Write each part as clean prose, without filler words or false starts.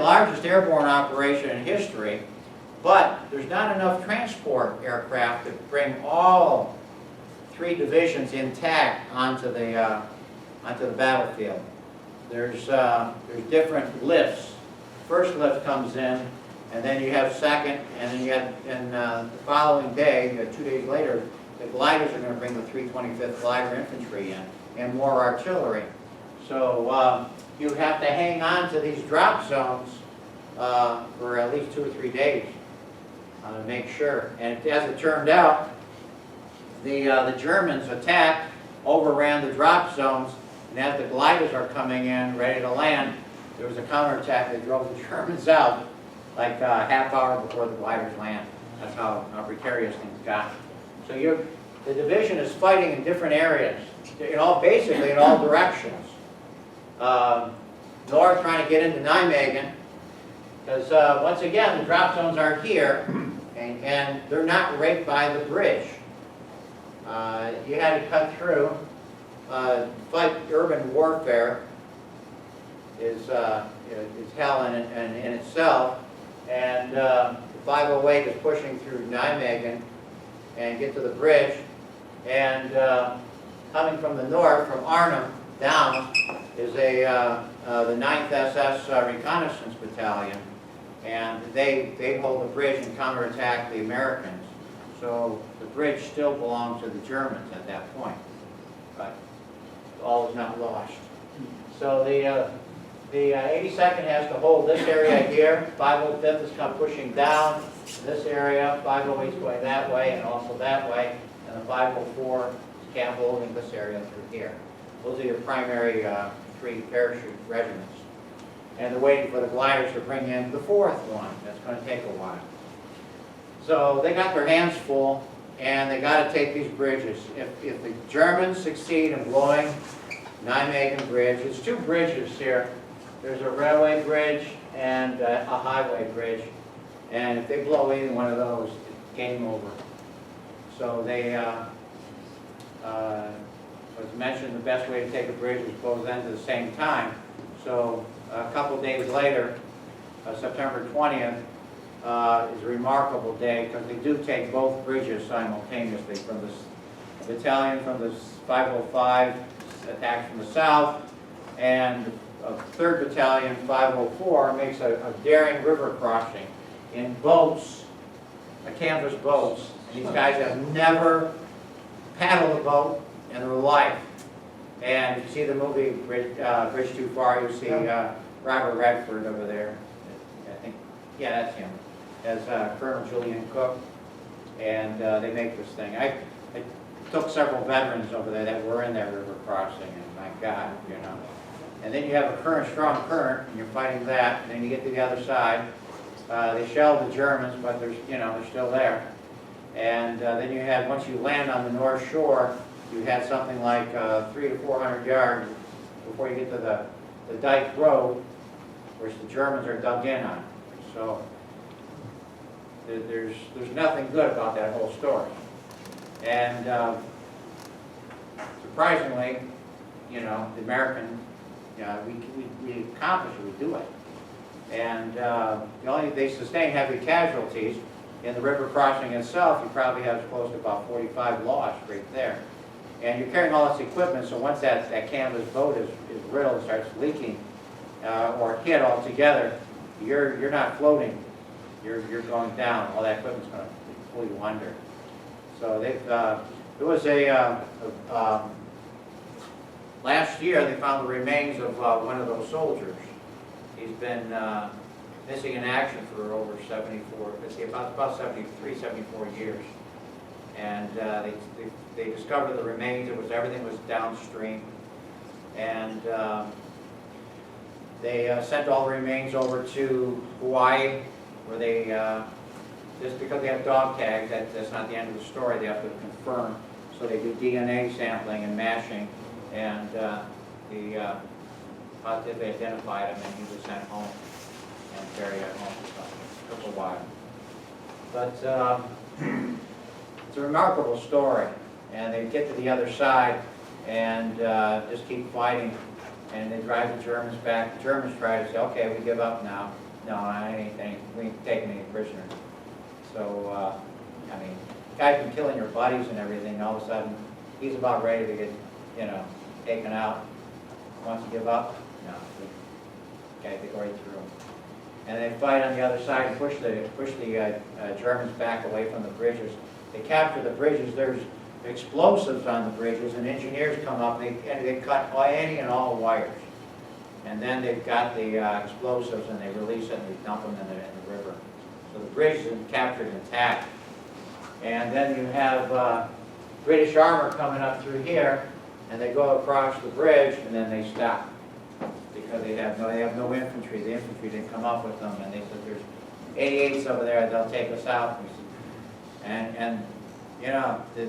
The largest airborne operation in history, but there's not enough transport aircraft to bring all 3 divisions intact onto the battlefield. There's different lifts. First lift comes in, and then you have second, and then you have, the following day, 2 days later, the gliders are going to bring the 325th Glider Infantry in, and more artillery. So you have to hang on to these drop zones for at least 2 or 3 days to make sure. And as it turned out, the Germans attacked, overran the drop zones, and as the gliders are coming in, ready to land, there was a counterattack. They drove the Germans out like a half hour before the gliders land. That's how precarious things got. So the division is fighting in different areas, basically in all directions. North, trying to get into Nijmegen, because once again the drop zones are here, and they're not right by the bridge. You had to cut through. Fight urban warfare is hell in itself, and the 508 is pushing through Nijmegen and get to the bridge, and coming from the north, from Arnhem down, is the 9th SS Reconnaissance Battalion, and they hold the bridge and counterattack the Americans. So the bridge still belonged to the Germans at that point, but all is not lost. So the 82nd has to hold this area here. 505th is come pushing down this area. 508 is going that way and also that way, and the 504 is camp holding this area through here. Those are your primary 3 parachute regiments. And they're waiting for the gliders to bring in the 4th one. That's going to take a while. So they got their hands full, and they got to take these bridges. If the Germans succeed in blowing Nijmegen Bridge, there's 2 bridges here. There's a railway bridge and a highway bridge. And if they blow either one of those, it's game over. So they, as mentioned, the best way to take a bridge is both ends at the same time. So a couple days later, September 20th, is a remarkable day because they do take both bridges simultaneously. From the battalion from the 505 attacks from the south, and a 3rd Battalion, 504, makes a daring river crossing in boats, canvas boats. And these guys have never paddled a boat in their life. And if you see the movie Bridge Too Far, you see Robert Redford over there. I think, yeah, that's him, as Colonel Julian Cook. And they make this thing. I took several veterans over there that were in that river crossing, and my God, you know. And then you have a strong current, and you're fighting that. And then you get to the other side. They shelled the Germans, but they're still there. And then you had, once you land on the North Shore, you had something like 300 to 400 yards before you get to the Dyke Road, which the Germans are dug in on. So there's nothing good about that whole story. And surprisingly, the American, we accomplish it, we do it. And they sustain heavy casualties. In the river crossing itself, you probably have close to about 45 lost right there. And you're carrying all this equipment, so once that canvas boat is riddled and starts leaking or hit altogether, you're not floating. You're going down. All that equipment's going to pull you under. So there was last year they found the remains of one of those soldiers. He's been missing in action for over 73, 74 years. And they discovered the remains. Everything was downstream. And they sent all the remains over to Hawaii, where they, just because they have dog tags, that's not the end of the story. They have to confirm. So they do DNA sampling and mashing, and positively identified him, and he was sent home and buried at home. So it took a while. But it's a remarkable story. And they get to the other side and just keep fighting. And they drive the Germans back. The Germans try to say, okay, we give up now. No, we ain't taking any prisoners. So, I mean, guy's been killing your buddies and everything, all of a sudden, he's about ready to get, you know, taken out. Wants to give up? No. Okay, they go right through them. And they fight on the other side and push the Germans back away from the bridges. They capture the bridges. There's explosives on the bridges, and engineers come up and they cut any and all wires. And then they've got the explosives, and they release it and they dump them in the river. So the bridge is captured intact. And then you have British armor coming up through here, and they go across the bridge, and then they stop because they have no infantry. The infantry didn't come up with them, and they said there's 88s over there. They'll take us out. And you know, the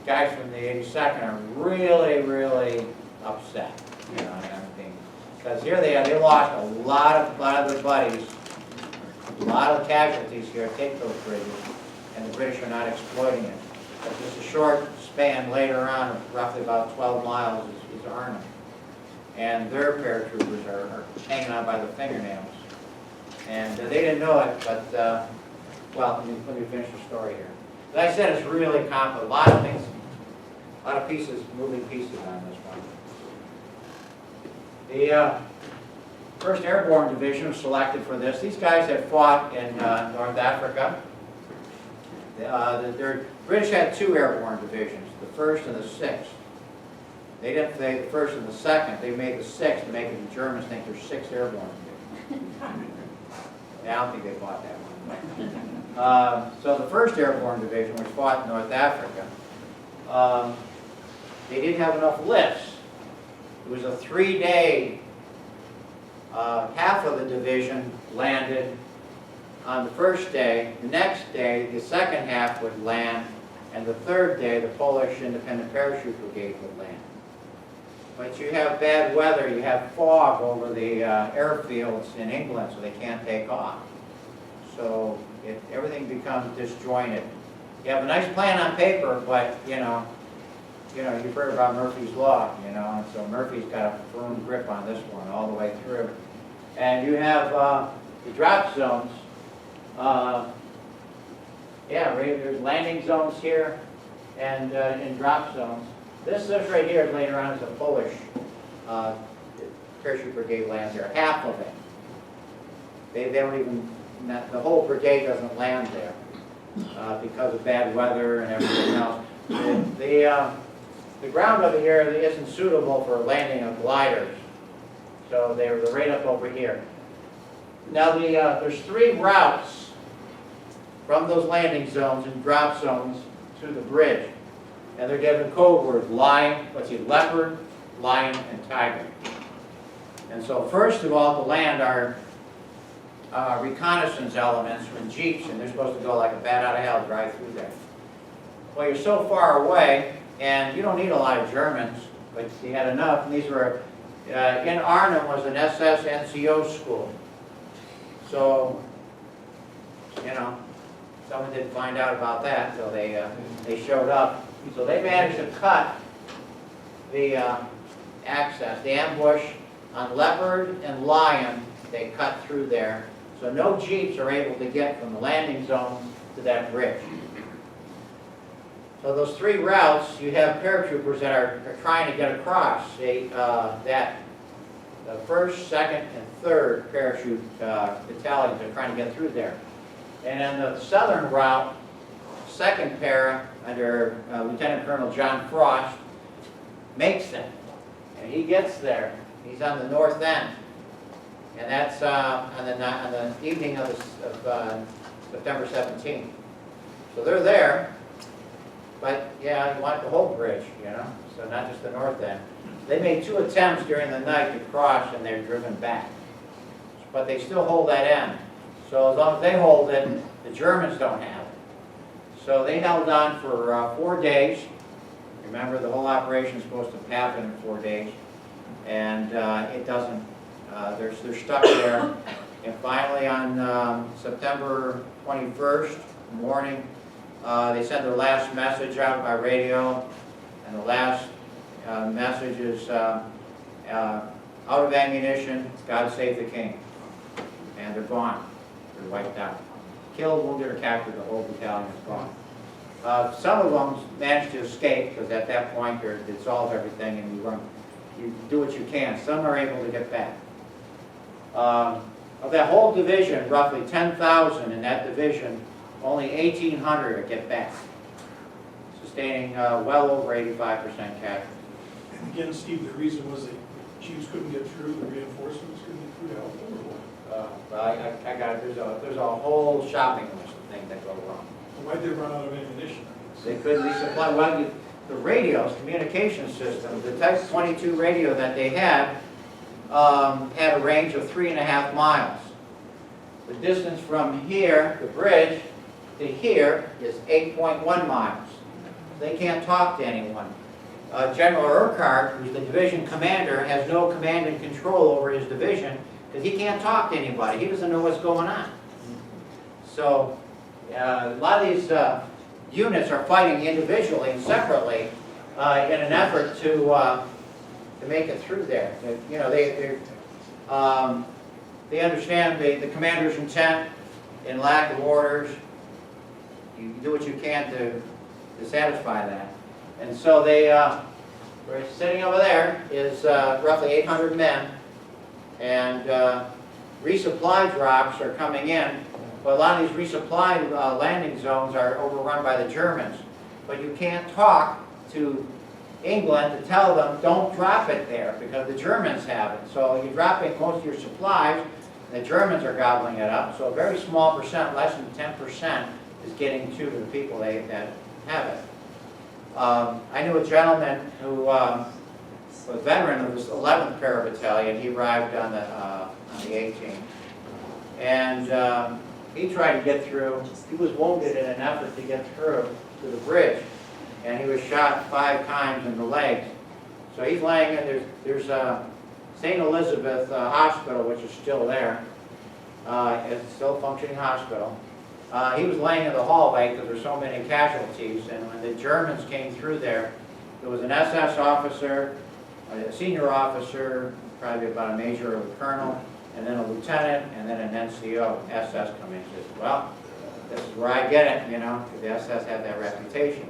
guys from the 82nd are really, really upset. You know, and everything, because here they lost a lot of their buddies, a lot of casualties here. Take those bridges, and the British are not exploiting it. But just a short span later on, roughly about 12 miles, is Arnhem. And their paratroopers are hanging on by the fingernails. And they didn't know it, but, well, let me finish the story here. As I said, it's really complex. A lot of things, a lot of pieces, moving pieces on this one. The 1st Airborne Division was selected for this. These guys had fought in North Africa. The British had 2 airborne divisions, the 1st and the 6th. They didn't say the 1st and the 2nd. They made the 6th to make the Germans think there's 6 airborne divisions. I don't think they bought that one. So the 1st Airborne Division, which fought in North Africa, they didn't have enough lifts. It was a 3-day, half of the division landed on the 1st day. The next day, the 2nd half would land, and the 3rd day, the Polish Independent Parachute Brigade would land. But you have bad weather, you have fog over the airfields in England, so they can't take off. So everything becomes disjointed. You have a nice plan on paper, but you've heard about Murphy's Law, and so Murphy's got a firm grip on this one all the way through. And you have the drop zones. There's landing zones here and in drop zones. This right here later on is a Polish parachute brigade lands there. Half of it. They don't even, the whole brigade doesn't land there because of bad weather and everything else. The ground over here isn't suitable for landing of gliders, so they're right up over here. Now there's 3 routes from those landing zones and drop zones to the bridge, and they're given code words: leopard, lion, and tiger. And so first of all, to land are reconnaissance elements from jeeps, and they're supposed to go like a bat out of hell, drive through there. Well, you're so far away, and you don't need a lot of Germans, but you had enough. And these were, in Arnhem was an SS NCO school. So, someone didn't find out about that, so they showed up. So they managed to cut the access, the ambush on leopard and lion. They cut through there. So no jeeps are able to get from the landing zone to that bridge. So those 3 routes, you have paratroopers that are trying to get across. The 1st, 2nd, and 3rd parachute battalions are trying to get through there. And then the southern route, 2nd para under Lieutenant Colonel John Frost makes it. And he gets there. He's on the north end. And that's on the evening of September 17th. So they're there. But yeah, you want the whole bridge, so not just the north end. They made 2 attempts during the night to cross, and they're driven back. But they still hold that end. So as long as they hold it, the Germans don't have it. So they held on for 4 days. Remember, the whole operation is supposed to happen in 4 days. And it doesn't. They're stuck there. And finally on September 21st morning, they send their last message out by radio, and the last message is, out of ammunition, God save the king. they're gone. They're wiped out. Killed, wounded, or captured, the whole battalion is gone. Some of them managed to escape because at that point they dissolve everything and you do what you can. Some are able to get back. Of that whole division, roughly 10,000 in that division, only 1,800 get back, sustaining well over 85% casualties. And again, Steve, the reason was that chiefs couldn't get through, the reinforcements couldn't get through to help them, or what? Well, I got it. There's a whole shopping list of things that go wrong. Why'd they run out of ammunition? They couldn't resupply. Well, the radios, communication systems, the Type 22 radio that they had a range of 3.5 miles. The distance from here, the bridge, to here is 8.1 miles. They can't talk to anyone. General Urquhart, who's the division commander, has no command and control over his division because he can't talk to anybody. He doesn't know what's going on. So a lot of these units are fighting individually and separately in an effort to make it through there. You know, they understand the commander's intent in lack of orders. You do what you can to satisfy that. And so we're sitting over there is roughly 800 men, and resupply drops are coming in. But a lot of these resupply landing zones are overrun by the Germans. But you can't talk to England to tell them, don't drop it there, because the Germans have it. So you're dropping most of your supplies, and the Germans are gobbling it up. So a very small percent, less than 10%, is getting to the people that have it. I knew a gentleman who was a veteran of the 11th Para Battalion. He arrived on the 18th. And he tried to get through. He was wounded in an effort to get through to the bridge. And he was shot 5 times in the legs. So he's laying in, there's St. Elizabeth Hospital, which is still there. It's still a functioning hospital. He was laying in the hallway because there's so many casualties. And when the Germans came through there was an SS officer, a senior officer, probably about a major or a colonel, and then a lieutenant, and then an NCO, SS coming in. Says, well, this is where I get it, you know, the SS had that reputation.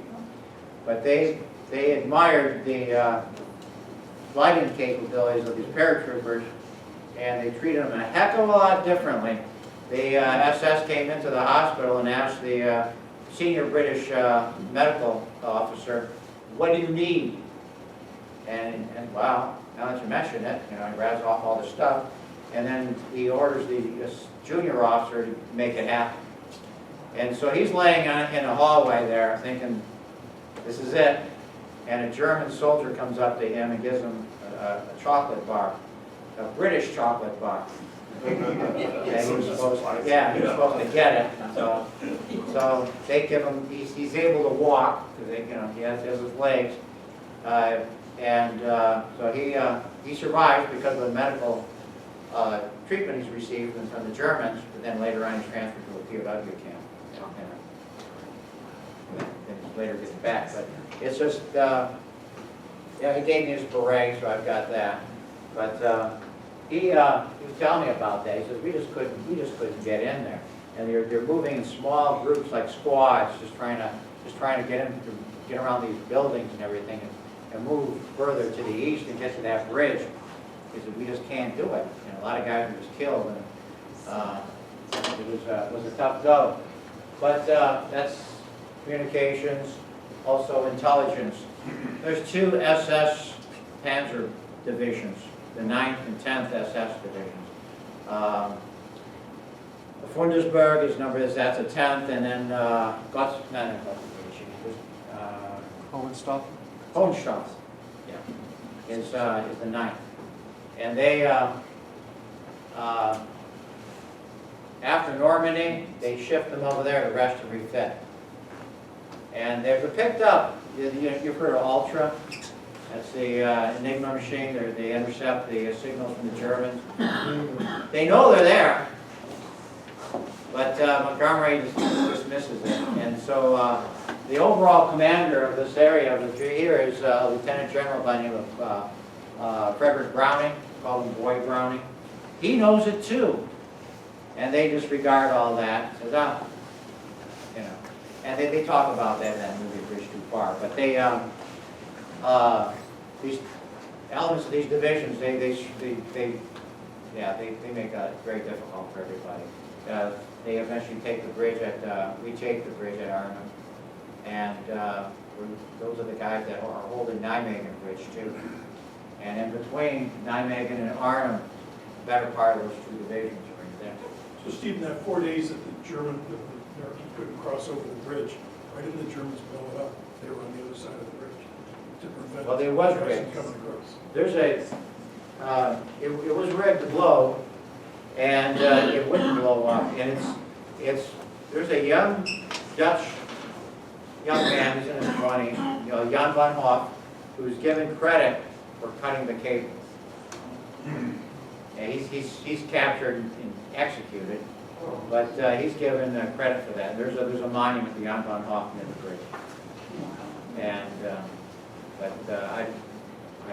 But they admired the fighting capabilities of these paratroopers, and they treated them a heck of a lot differently. The SS came into the hospital and asked the senior British medical officer, what do you need? And wow, now that you mention it, you know, he grabs off all the stuff, and then he orders the junior officer to make it happen. And so he's laying in a hallway there thinking, this is it. And a German soldier comes up to him and gives him a chocolate bar, a British chocolate bar. And he was supposed to get it. So they give him, he's able to walk, because you know, he has his legs. So he survives because of the medical treatment he's received from the Germans, but then later on he's transferred to a POW camp. And later gets back, but it's just, yeah, he gave me his beret, so I've got that. But he was telling me about that. He says we just couldn't get in there, and they're moving in small groups like squads, just trying to get around these buildings and everything, and move further to the east and get to that bridge. He said we just can't do it. And a lot of guys were just killed, and it was a tough go. But that's communications, also intelligence. There's 2 SS Panzer divisions, the 9th and 10th SS divisions. The Fundesberg is that's a 10th, and then Hohenstadt, yeah, is the 9th. And they, after Normandy, they shift them over there to rest and refit. And they're picked up. You've heard of Ultra. That's the Enigma machine. They intercept the signals from the Germans. They know they're there, but Montgomery just misses it. And so the overall commander of this area of the 3 here is a Lieutenant General by the name of Frederick Browning, called him Boy Browning. He knows it too. And they disregard all that, says, oh, you know. And they talk about that in that movie, Bridge Too Far. But they, these elements of these divisions, they make it very difficult for everybody. They eventually take the bridge at, we take the bridge at Arnhem. And those are the guys that are holding Nijmegen Bridge too. And in between Nijmegen and Arnhem, the better part of those two divisions are in there. So Steve, in that 4 days that the Americans couldn't cross over the bridge, why didn't the Germans blow it up? They were on the other side of the bridge to prevent Well, there was Jackson rigged. coming across. There's it was rigged to blow, and it wouldn't blow up. And there's a young Dutch man, he's in his 20s, you know, Jan van Hoff, who's given credit for cutting the cable. And he's captured and executed, but he's given credit for that. There's a monument to Jan van Hoff near the bridge. And I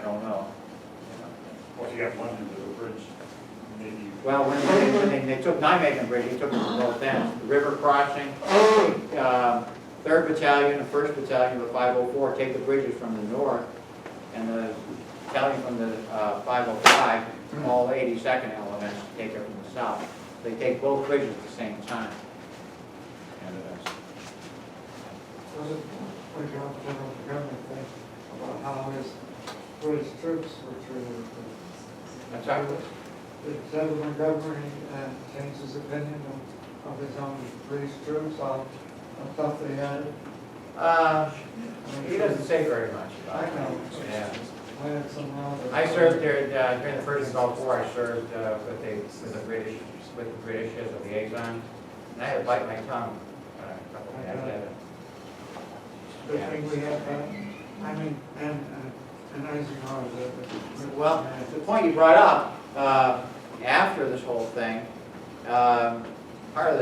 don't know. Well, you got one end of the bridge, maybe. Well, when they took Nijmegen Bridge, they took it from both ends. The river crossing, 3rd Battalion and 1st Battalion of the 504 take the bridges from the north, and the battalion from the 505, all 82nd elements, take it from the south. They take both bridges at the same time. And Was it, for example, General Government think about how his British troops were treated? I'm sorry? Did General Montgomery change his opinion of his own British troops on stuff they had? He doesn't say very much about I it. know. Yeah. I had some knowledge. I served there during the First Gulf War. I served with the British as a liaison, and I had to bite my tongue. A couple of times. Good thing we had that. I mean, and Eisenhower. Well, the point you brought up after this whole thing, part of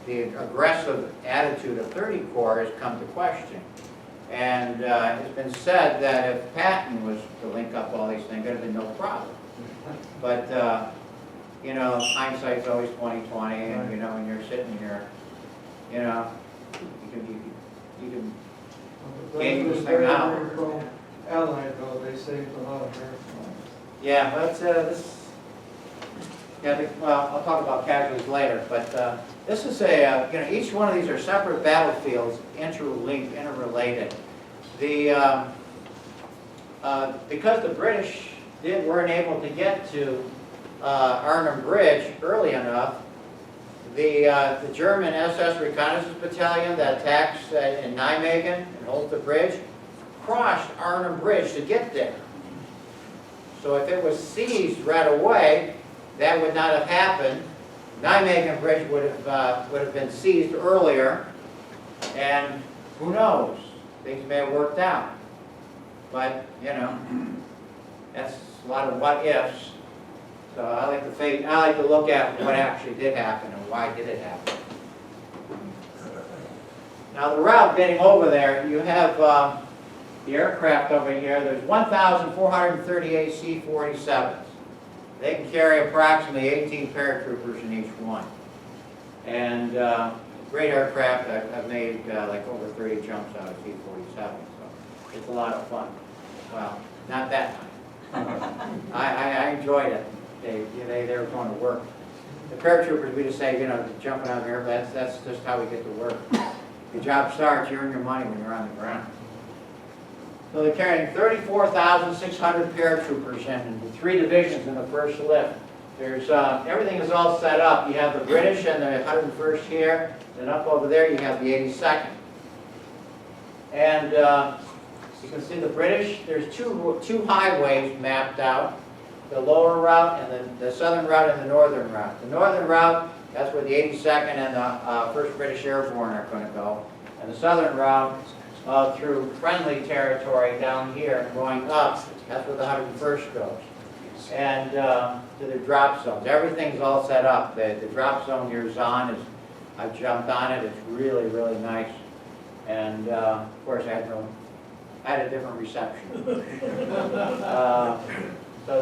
the aggressive attitude of 30 Corps has come to question. And it's been said that if Patton was to link up all these things, there'd have been no problem. But you know, hindsight's always 20/20, and you know, when you're sitting here, you know, you can game this thing out. Allied, though, they saved a lot of American lives. Yeah, but well, I'll talk about casualties later. But this is you know, each one of these are separate battlefields, interlinked, interrelated. Because the British weren't able to get to Arnhem Bridge early enough, the German SS Reconnaissance Battalion that attacks in Nijmegen and holds the bridge crossed Arnhem Bridge to get there. So if it was seized right away, that would not have happened. Nijmegen Bridge would have been seized earlier, and who knows? Things may have worked out. But you know, that's a lot of what ifs. So I like to look at what actually did happen and why did it happen. Now the route getting over there, you have the aircraft over here. There's 1,438 C-47s. They can carry approximately 18 paratroopers in each one. And great aircraft. I've made like over 30 jumps out of C-47, so it's a lot of fun. Well, not that time. I enjoyed it. They were going to work. The paratroopers, we just say, you know, jumping out of here, that's just how we get to work. Your job starts, you earn your money when you're on the ground. So they're carrying 34,600 paratroopers in 3 divisions in the first lift. There's everything is all set up. You have the British and the 101st here, and up over there you have the 82nd. And you can see the British. There's two highways mapped out: the lower route and the southern route and the northern route. The northern route, that's where the 82nd and the 1st British Airborne are going to go, and the southern route through friendly territory down here and going up, that's where the 101st goes. And to the drop zones. Everything's all set up. The drop zone near Zahn is, I've jumped on it. It's really, really nice. And of course, I had a different reception. So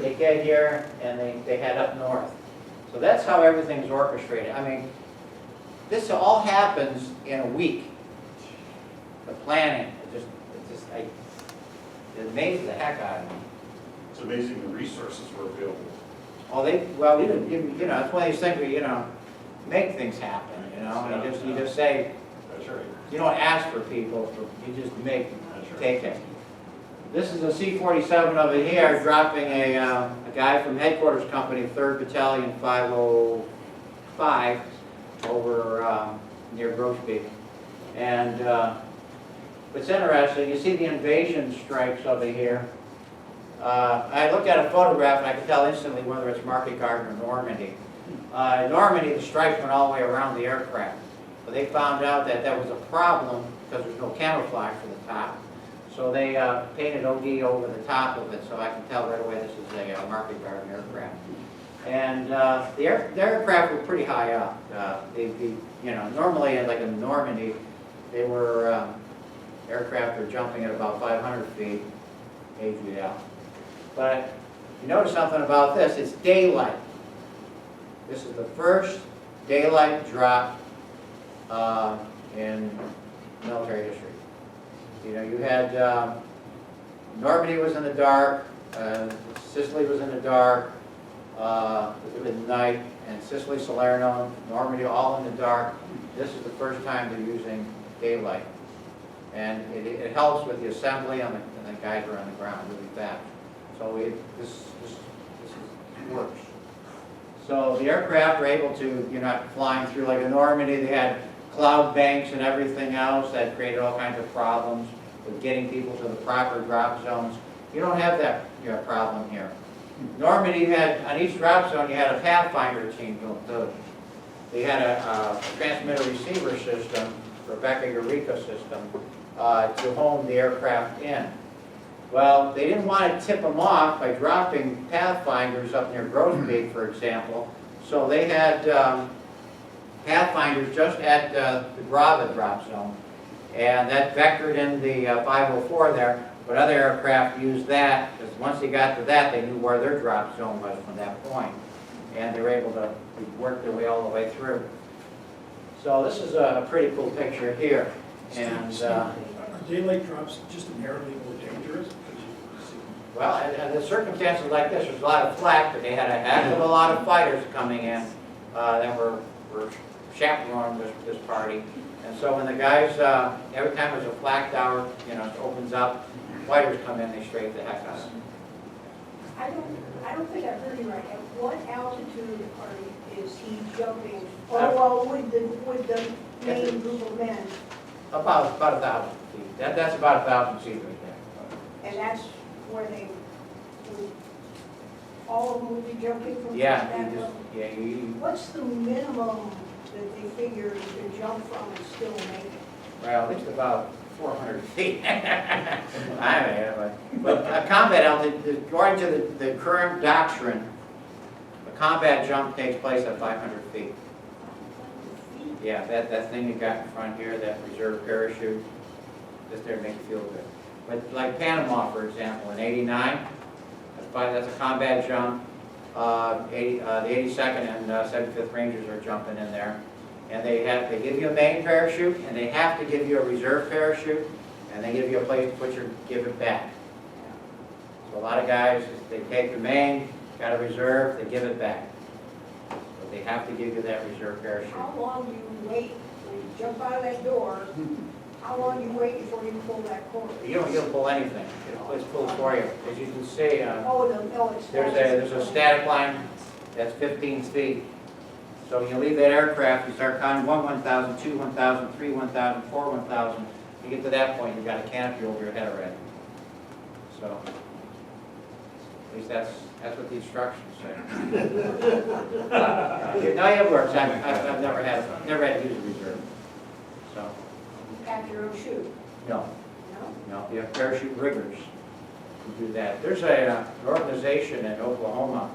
they get here and they head up north. So that's how everything's orchestrated. I mean, this all happens in a week. The planning, it amazes the heck out of me. It's amazing the resources were available. Oh, we didn't, you know, it's one of these things where, you know, make things happen, you know, and you just say, That's right. you don't ask for people, you just That's right. take it. This is a C-47 over here, dropping a guy from headquarters company, 3rd Battalion 505, over near Grosse Pointe. And what's interesting, you see the invasion stripes over here. I looked at a photograph and I could tell instantly whether it's Market Garden or Normandy. In Normandy, the stripes went all the way around the aircraft. But they found out that that was a problem because there's no camouflage for the top. So they painted OD over the top of it, so I can tell right away this is a Market Garden aircraft. And the aircraft were pretty high up. You know, normally, like in Normandy, they were aircraft were jumping at about 500 feet, AGL. But you notice something about this, it's daylight. This is the first daylight drop in military history. You know, you had, Normandy was in the dark, Sicily was in the dark, it was night, and Sicily, Salerno, Normandy, all in the dark. This is the first time they're using daylight. And it helps with the assembly and the guys are on the ground really fast. So this works. So the aircraft were able to, you're not flying through like a Normandy, they had cloud banks and everything else that created all kinds of problems with getting people to the proper drop zones. You don't have that problem here. Normandy, you had, on each drop zone, you had a pathfinder team built. They had a transmitter receiver system, Rebecca Eureka system, to home the aircraft in. Well, they didn't want to tip them off by dropping pathfinders up near Grosse Pointe, for example. So they had pathfinders just at the Brava drop zone. And that vectored in the 504 there. But other aircraft used that, because once they got to that, they knew where their drop zone was from that point. And they were able to work their way all the way through. So this is a pretty cool picture here. And Are daylight drops just inherently more dangerous? well, and the circumstances like this, there's a lot of flak, but they had a heck of a lot of fighters coming in that were chaperoning this party. And so when the guys, every time there's a flak tower, you know, it opens up, fighters come in, they straight the heck out of it. I don't think I heard you right. At what altitude is he jumping? Or well, with the main group of men? About 1,000 feet. That's about 1,000 feet right there. And that's where they, all of them would be jumping from Yeah, that you just, level? yeah, you, What's the minimum that they figure you can jump from and still make it? well, it's about 400 feet. I mean, but a combat altitude, according to the current doctrine, a combat jump takes place at 500 feet. Yeah, that thing you got in front here, that reserve parachute, just there to make you feel good. But like Panama, for example, in '89, that's a combat jump. The 82nd and 75th Rangers are jumping in there. And they give you a main parachute, and they have to give you a reserve parachute, and they give you a place to give it back. So a lot of guys, they take the main, got a reserve, they give it back. But they have to give you that reserve parachute. How long do you wait when you jump out of that door? How long do you wait before you pull that cord? You don't pull anything. It's pulled for you. As you can see, It's there's a static line that's 15 feet. So when you leave that aircraft, you start counting 1, 1,000, 2, 1,000, 3, 1,000, 4, 1,000. You get to that point, you've got a canopy over your head already. So at least that's what the instructions say. No, it works. I've never had to use a reserve. So Pack your own chute, no. no? No, you have parachute riggers who do that. There's an organization in Oklahoma.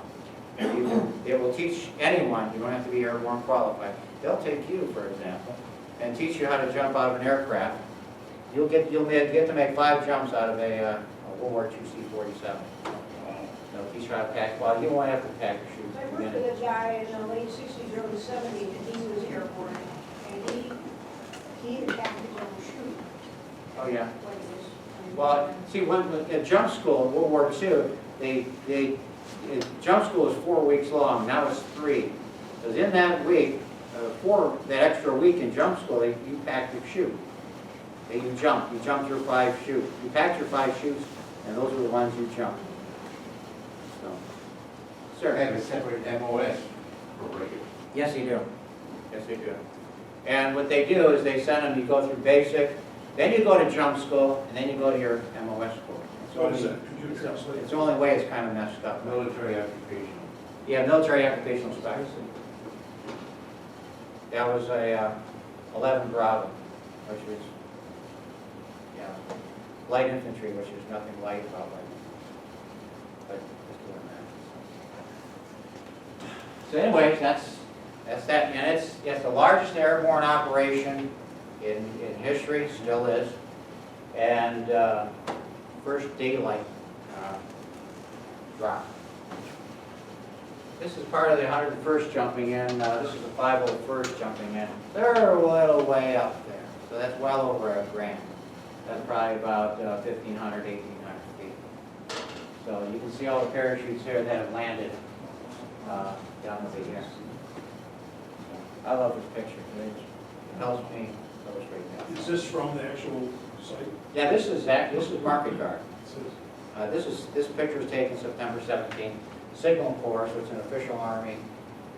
It will teach anyone, you don't have to be airborne qualified. They'll take you, for example, and teach you how to jump out of an aircraft. You'll get to make 5 jumps out of a World War II C-47. They'll teach you how to pack, well, you won't have to pack your shoes. worked with a guy in the late sixties, early seventies, and he was airborne, and he attacked his own chute Oh, yeah. like this. Well, see, when, at jump school, in World War II, jump school is 4 weeks long, now it's 3. Because in that week, that extra week in jump school, you packed your chute. You jumped your 5 chutes. You packed your 5 chutes, and those are the ones you jumped. So, sir. Have a separate MOS for regular. Yes, they do. Yes, they do. And what they do is they send them, you go through basic, then you go to jump school, and then you go to your MOS school. What is that? Computer translate? It's the only way it's kind of messed up. Military occupation. Yeah, military occupational specs. That was a 11 Bravo, which was, yeah, light infantry, which is nothing light about light. But just doing that. So anyways, that's that, and it's the largest airborne operation in history, still is, and first daylight drop. This is part of the 101st jumping in. This is the 501st jumping in. They're a little way up there, so that's well over a grand. That's probably about 1,500, 1,800 feet. So you can see all the parachutes here that have landed down over here. I love this picture. It helps me illustrate that. Is this from the actual site? Yeah, this is Market Guard. It says- This picture was taken September 17th. Signal Corps, which is an official Army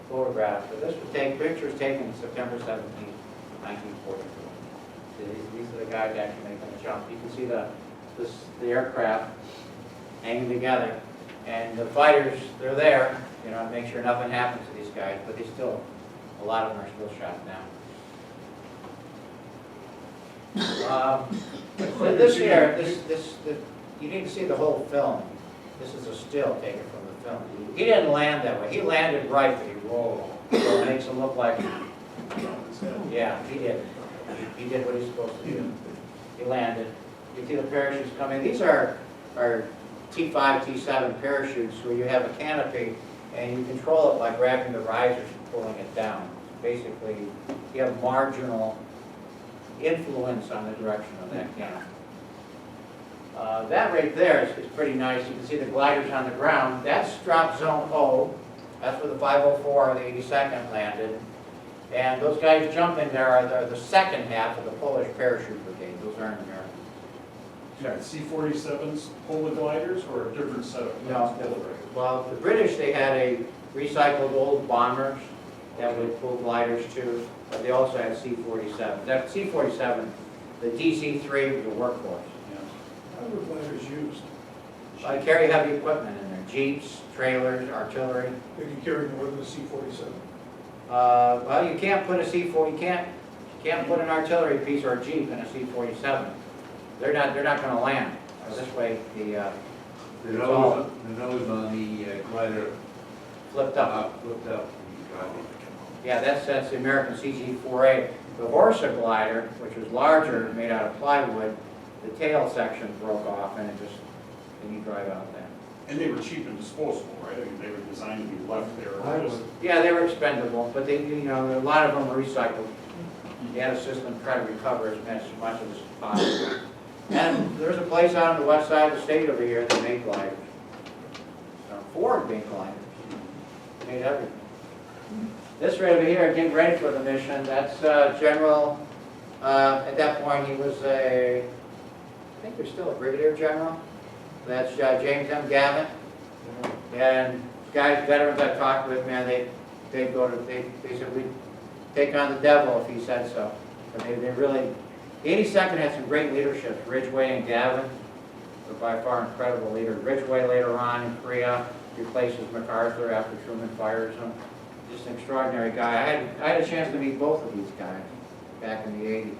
photograph. But this picture was taken September 17th, 1944. These are the guys actually making the jump. You can see the aircraft hanging together, and the fighters, they're there, you know, to make sure nothing happens to these guys. But a lot of them are still shot down. This here, you need to see the whole film. This is a still taken from the film. He didn't land that way. He landed right, but he rolled. So it makes him look like, yeah, he did. He did what he's supposed to do. He landed. You see the parachutes coming. These are T5, T7 parachutes where you have a canopy and you control it by grabbing the risers and pulling it down. Basically, you have marginal influence on the direction of that canopy. That right there is pretty nice. You can see the gliders on the ground. That's drop zone O. That's where the 504 or the 82nd landed. And those guys jumping there are the second half of the Polish parachute brigade. Those aren't American. Yeah, C-47s pull the gliders or a different set of? No, well, the British, they had a recycled old bombers that would pull gliders too, but they also had C-47. That C-47, the DC-3 was a workhorse. How were gliders used? They carry heavy equipment in there, jeeps, trailers, artillery. They can carry more than a C-47. Well, you can't put a C-4, you can't put an artillery piece or a jeep in a C-47. They're not going to land. So this way, the nose on the glider flipped up. flipped up when you drive it. Yeah, that's the American CG-4A. The Horsa glider, which was larger, made out of plywood, the tail section broke off and you drive out there. And they were cheap and disposable, right? I mean, they were designed to be left there. Yeah, they were expendable, but they, a lot of them were recycled. You had a system to try to recover as much as possible. And there's a place out on the west side of the state over here that made gliders. Ford made gliders. Made everything. This right over here, getting ready for the mission, that's General, at that point he was I think there's still a brigadier general. That's James M. Gavin. And guys, veterans I've talked with, man, they said we'd take on the devil if he said so. But they really, the 82nd had some great leadership. Ridgway and Gavin were by far incredible leaders. Ridgway later on in Korea replaces MacArthur after Truman fires him. Just an extraordinary guy. I had a chance to meet both of these guys back in the 80s.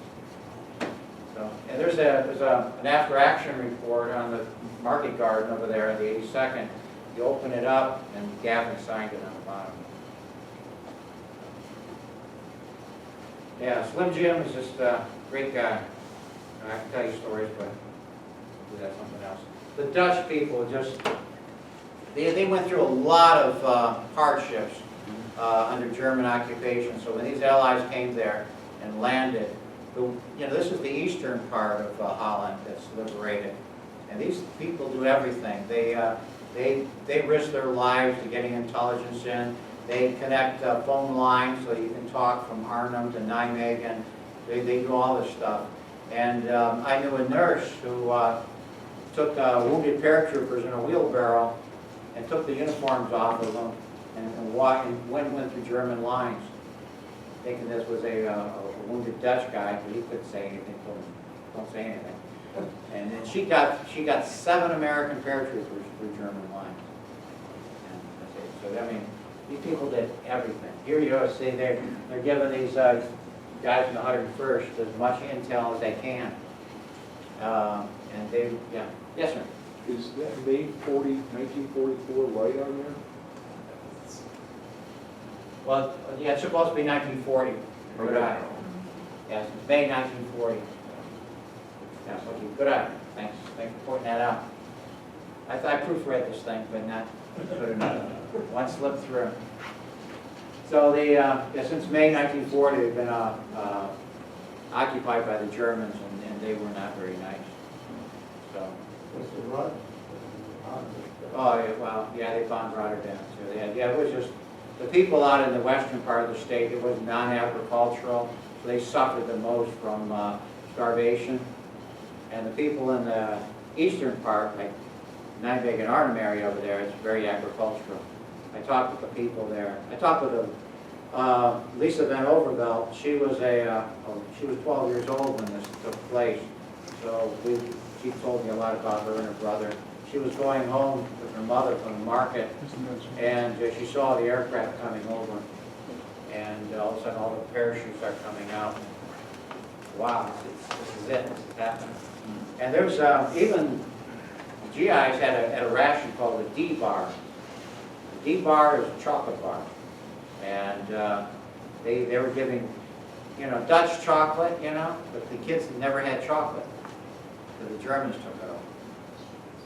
So, and there's an after-action report on the market garden over there in the 82nd. You open it up, and Gavin signed it on the bottom. Yeah, Slim Jim is just a great guy. I can tell you stories, but we'll do that something else. The Dutch people just, they went through a lot of hardships under German occupation. So when these Allies came there and landed, this is the eastern part of Holland that's liberated. And these people do everything. They risk their lives to getting intelligence in. They connect phone lines so you can talk from Arnhem to Nijmegen. They do all this stuff. And I knew a nurse who took wounded paratroopers in a wheelbarrow and took the uniforms off of them and went through German lines, thinking this was a wounded Dutch guy, but he couldn't say anything. Don't say anything. And then she got 7 American paratroopers through German lines. And that's it. So I mean, these people did everything. Here you go, see, they're giving these guys in the 101st as much intel as they can. And they, yeah, yes, sir. Is that May 1944 right on there? Well, yeah, it's supposed to be 1940. Good eye. Yes, it's May 1940. Yes, okay, good eye. Thanks for pointing that out. I proofread this thing, but not good enough. One slipped through. So since May 1940, they've been occupied by the Germans, and they were not very nice. So. Mr. Rudd? Oh, yeah, well, yeah, they bombed Rotterdam too. It was just, the people out in the western part of the state, it was non-agricultural, so they suffered the most from starvation. And the people in the eastern part, like Nijmegen and Arnhem area over there, it's very agricultural. I talked with the people there. I talked with Lisa Van Overveld. She was 12 years old when this took place. So she told me a lot about her and her brother. She was going home with her mother from the market, and she saw the aircraft coming over. And all of a sudden, all the parachutes are coming out. Wow, this is it. This is happening. And there's even GIs had a ration called a D-bar. The D-bar is a chocolate bar, and they were giving, Dutch chocolate, but the kids never had chocolate, so the Germans took it over.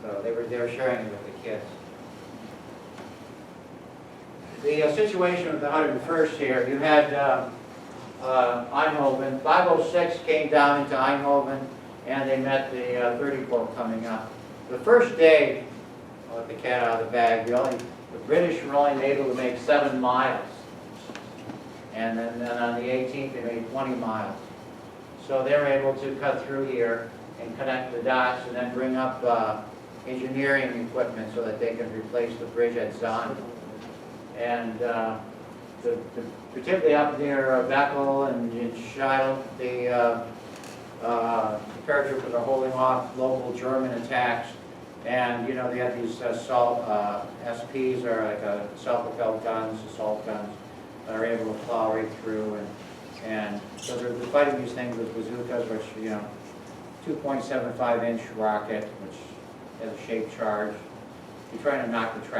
So they were sharing it with the kids. The situation with the 101st here, you had Eindhoven. 506 came down into Eindhoven, and they met the 30 Corps coming up. The first day, I'll let the cat out of the bag, the British were only able to make 7 miles. And then on the 18th, they made 20 miles. So they were able to cut through here and connect the dots and then bring up engineering equipment so that they can replace the bridge at Zaan. And particularly up near Beckel and Scheidel, the paratroopers are holding off local German attacks. And, they have these SPs, or like self-propelled guns, assault guns, that are able to plow right through. And so they're fighting these things with bazookas, which, 2.75-inch rocket, which has a shaped charge. You're trying to knock the traffic